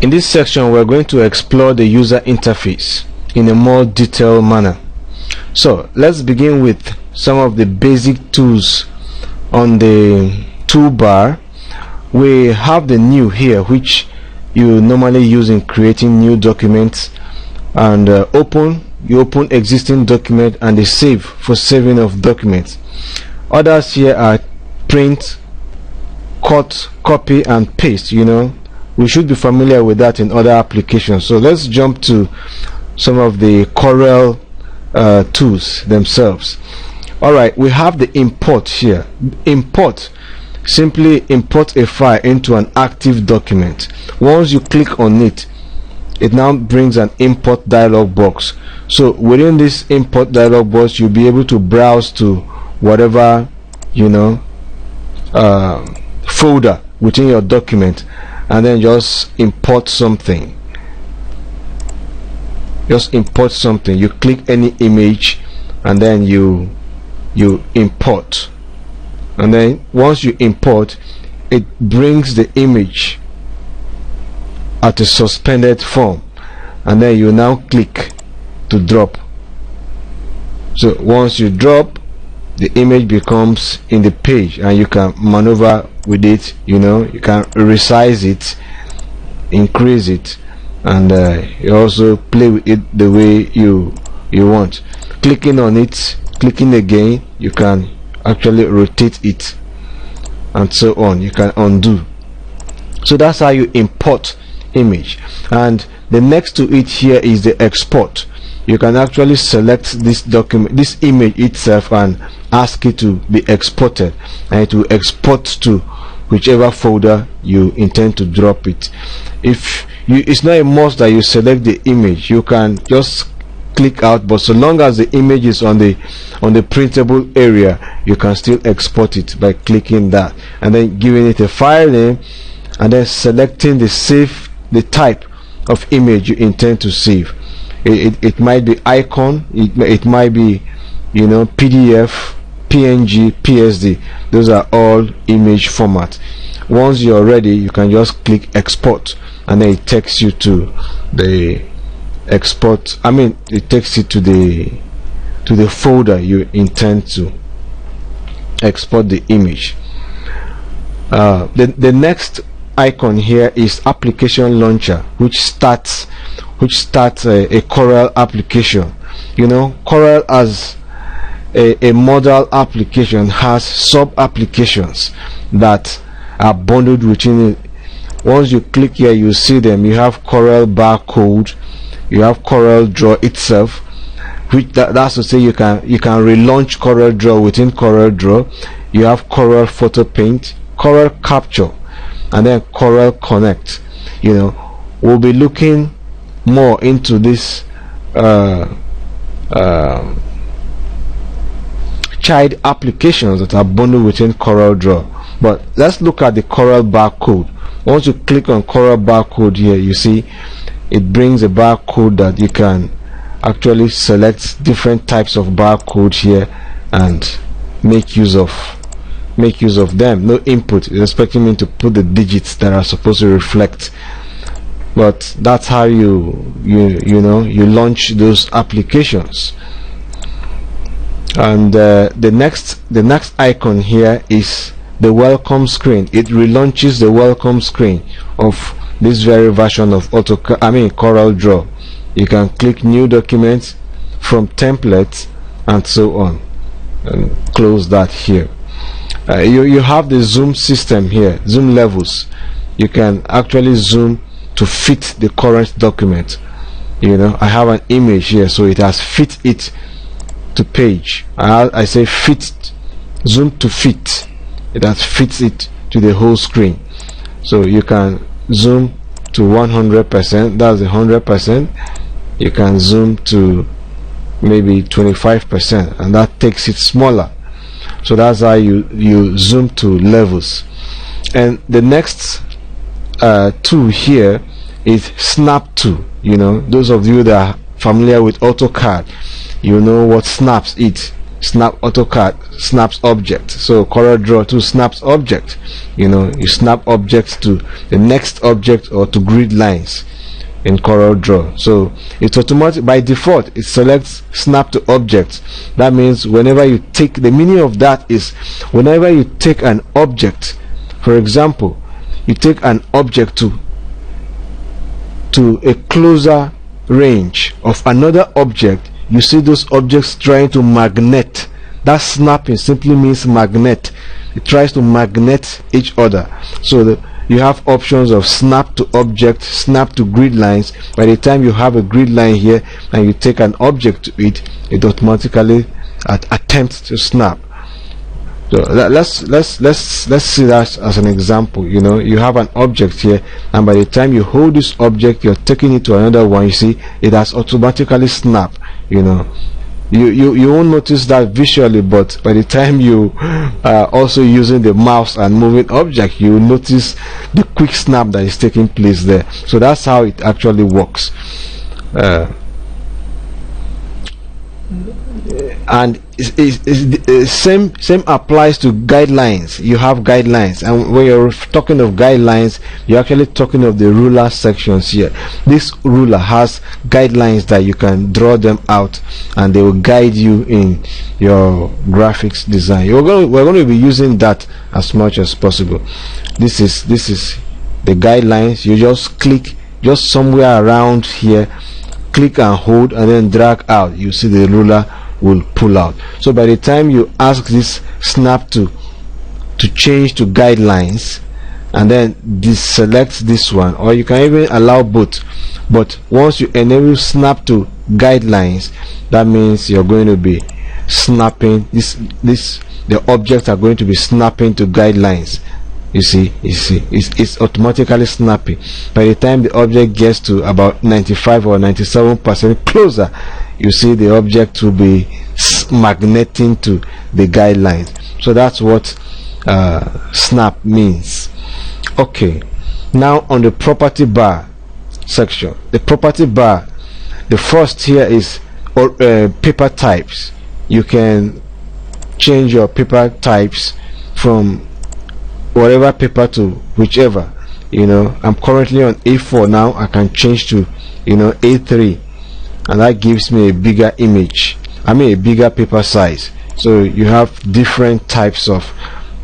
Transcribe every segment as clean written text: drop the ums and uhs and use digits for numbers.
In this section, we're going to explore the user interface in a more detailed manner. So let's begin with some of the basic tools on the toolbar. We have the new here, which you normally use in creating new documents, and you open existing document, and the save for saving of documents. Others here are print, cut, copy, and paste. We should be familiar with that in other applications. So let's jump to some of the Corel tools themselves. Alright, we have the import here. Simply import a file into an active document. Once you click on it, it now brings an import dialog box. So within this import dialog box, you'll be able to browse to whatever folder within your document, and then just import something. You click any image, and then you import. And then once you import, it brings the image at a suspended form, and then you now click to drop. So once you drop, the image becomes in the page, and you can maneuver with it. You can resize it, increase it, and you also play with it the way you want. Clicking on it, clicking again, you can actually rotate it, and so on. You can undo. So that's how you import image. And the next to it here is the export. You can actually select this document, this image itself, and ask it to be exported, and it will export to whichever folder you intend to drop it. It's not a must that you select the image. You can just click out, but so long as the image is on the printable area, you can still export it by clicking that, and then giving it a file name, and then selecting the type of image you intend to save. It might be icon, it might be PDF, PNG, PSD. Those are all image format. Once you're ready, you can just click export, and then it takes you to the export. It takes you to the folder you intend to export the image. The next icon here is application launcher, which starts a Corel application. Corel as a model application has sub applications that are bundled within it. Once you click here, you see them. You have Corel barcode, you have CorelDraw itself, which that's to say you can relaunch CorelDraw within CorelDraw. You have Corel Photo Paint, Corel Capture, and then Corel Connect. We'll be looking more into this child applications that are bundled within CorelDraw. But let's look at the Corel barcode. Once you click on Corel barcode here, you see it brings a barcode that you can actually select different types of barcode here and make use of them. No input. It's expecting me to put the digits that are supposed to reflect, but that's how you launch those applications. And the next icon here is the welcome screen. It relaunches the welcome screen of this very version of CorelDraw. You can click new documents from templates and so on, and close that here. You have the zoom system here, zoom levels. You can actually zoom to fit the current document. I have an image here, so it has fit it to page. I say fit, zoom to fit. It has fits it to the whole screen. So you can zoom to 100%, that's 100%. You can zoom to maybe 25%, and that takes it smaller. So that's how you zoom to levels. And the next tool here is snap to. Those of you that are familiar with AutoCAD, you know what snaps it. Snap AutoCAD snaps object, so CorelDraw too snaps object. You snap objects to the next object or to grid lines in CorelDraw. So it's automatic by default. It selects snap to object. That means whenever you take, the meaning of that is whenever you take an object, for example, you take an object to a closer range of another object, you see those objects trying to magnet. That snapping simply means magnet. It tries to magnet each other. So you have options of snap to object, snap to grid lines. By the time you have a grid line here and you take an object to it, it automatically attempts to snap. So let's see that as an example. You have an object here, and by the time you hold this object, you're taking it to another one. You see it has automatically snapped. You won't notice that visually, but by the time you are also using the mouse and moving object, you will notice the quick snap that is taking place there. So that's how it actually works. And same applies to guidelines. You have guidelines, and when you're talking of guidelines, you're actually talking of the ruler sections here. This ruler has guidelines that you can draw them out, and they will guide you in your graphics design. We're going to be using that as much as possible. This is the guidelines. You just click just somewhere around here, click and hold, and then drag out. You see the ruler will pull out. So by the time you ask this snap to change to guidelines, and then deselect this one, or you can even allow both, but once you enable snap to guidelines, that means you're going to be snapping the objects are going to be snapping to guidelines. You see it's automatically snapping. By the time the object gets to about 95 or 97% closer, you see the object will be magneting to the guidelines. So that's what snap means. Okay, now on the property bar section, the property bar, the first here is paper types. You can change your paper types from whatever paper to whichever. I'm currently on A4 now. I can change to A3, and that gives me a bigger image, a bigger paper size. So you have different types of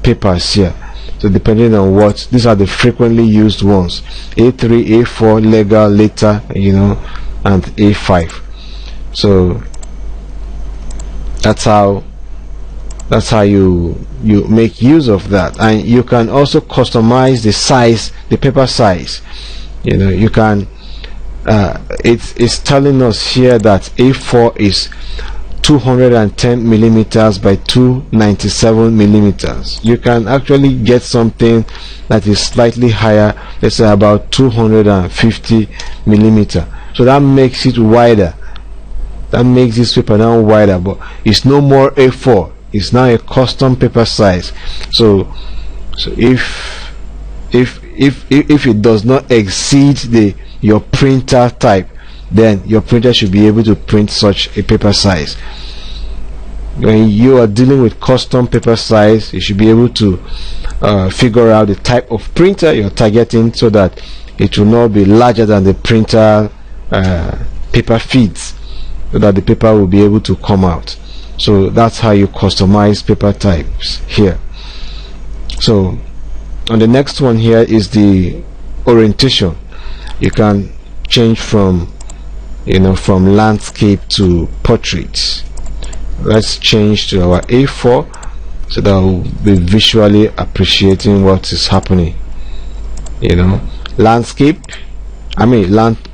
papers here, so depending on what, these are the frequently used ones: A3, A4, legal, letter, and A5. So that's how you make use of that. And you can also customize the size, the paper size. You can it's telling us here that A4 is 210 millimeters by 297 millimeters. You can actually get something that is slightly higher, let's say about 250 millimeter. So that makes it wider. That makes this paper now wider, but it's no more A4. It's now a custom paper size. So if it does not exceed your printer type, then your printer should be able to print such a paper size. When you are dealing with custom paper size, you should be able to figure out the type of printer you're targeting, so that it will not be larger than the printer paper feeds, so that the paper will be able to come out. So that's how you customize paper types here. So on the next one here is the orientation. You can change from from landscape to portrait. Let's change to our A4 so that we'll be visually appreciating what is happening. Landscape,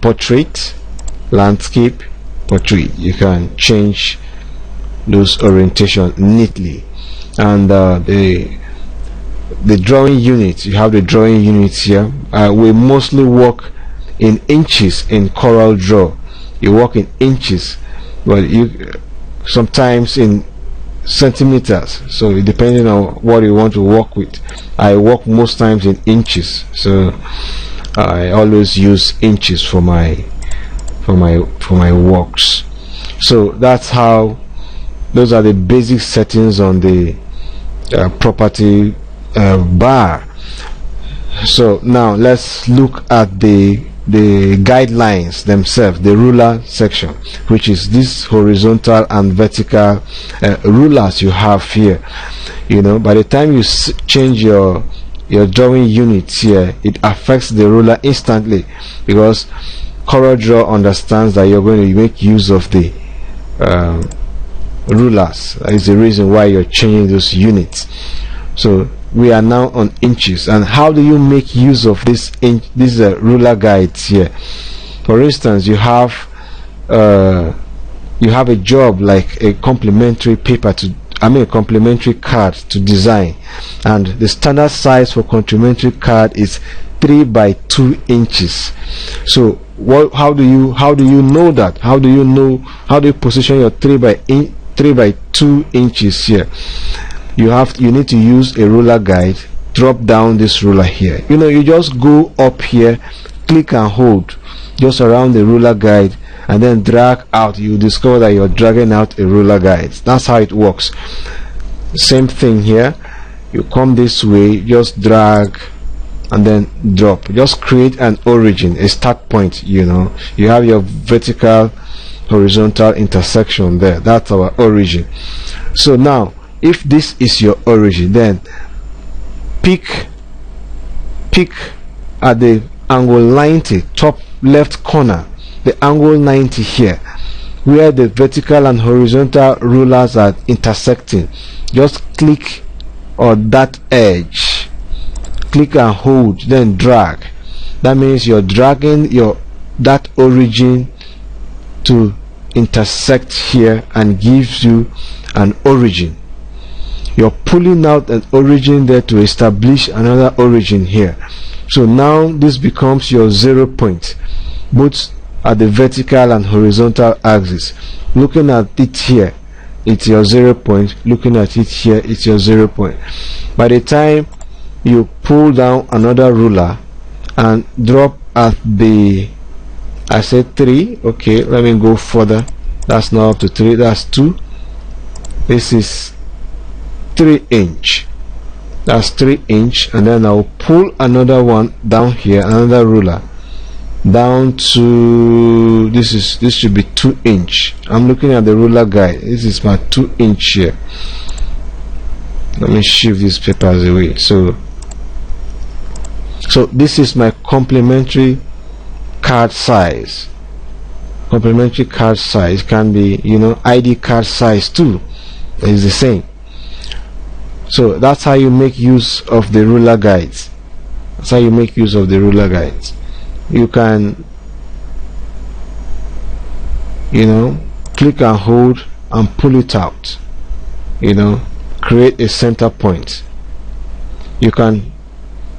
portrait, landscape, portrait. You can change those orientation neatly. And the drawing unit, you have the drawing units here. We mostly work in inches in CorelDraw. You work in inches, but you sometimes in centimeters, so depending on what you want to work with. I work most times in inches, so I always use inches for my works. So that's how those are the basic settings on the property bar. So now let's look at the guidelines themselves, the ruler section, which is this horizontal and vertical rulers you have here. You know, by the time you change your drawing units here, it affects the ruler instantly, because CorelDraw understands that you're going to make use of the rulers. That is the reason why you're changing those units. So we are now on inches. And how do you make use of these ruler guides here? For instance, you have a job like a complementary paper to a complementary card to design, and the standard size for complementary card is 3 by 2 inches. So how do you know that? How do you position your 3 by 2 inches here? You need to use a ruler guide. Drop down this ruler here. You know, you just go up here, click and hold just around the ruler guide, and then drag out. You discover that you're dragging out a ruler guide. That's how it works. Same thing here. You come this way, just drag and then drop. Just create an origin, a start point. You know, you have your vertical horizontal intersection there. That's our origin. So now, if this is your origin, then pick at the angle 90, top left corner, the angle 90 here, where the vertical and horizontal rulers are intersecting. Just click on that edge, click and hold, then drag. That means you're dragging that origin to intersect here and gives you an origin. You're pulling out an origin there to establish another origin here. So now this becomes your 0 point, both at the vertical and horizontal axis. Looking at it here, it's your 0 point. Looking at it here, it's your 0 point. By the time you pull down another ruler and drop at the, I said 3, okay, let me go further. That's not up to 3, that's 2. This is 3 inch. That's 3 inch, and then I'll pull another one down here, another ruler down to this should be 2 inch. I'm looking at the ruler guide. This is my 2 inch here. Let me shift these papers away. So this is my complementary card size. Complementary card size can be, you know, ID card size too. It's the same. So that's how you make use of the ruler guides. That's how you make use of the ruler guides. You can, you know, click and hold and pull it out. You know, create a center point. You can,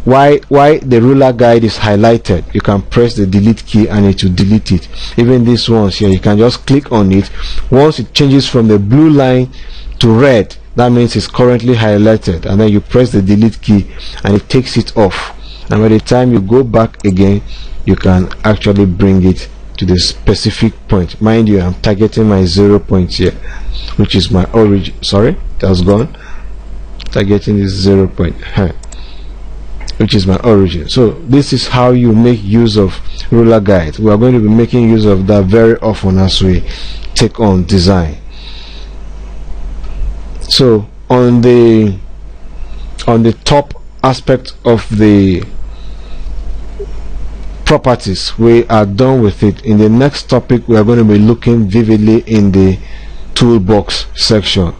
why the ruler guide is highlighted, you can press the delete key and it will delete it. Even these ones here, you can just click on it. Once it changes from the blue line to red, that means it's currently highlighted, and then you press the delete key and it takes it off. And by the time you go back again, you can actually bring it to the specific point. Mind you, I'm targeting my 0 point here, which is my origin. Sorry, that's gone. Targeting this 0 point, which is my origin. So this is how you make use of ruler guides. We are going to be making use of that very often as we take on design. So on the top aspect of the properties, we are done with it. In the next topic, we are going to be looking vividly in the toolbox section.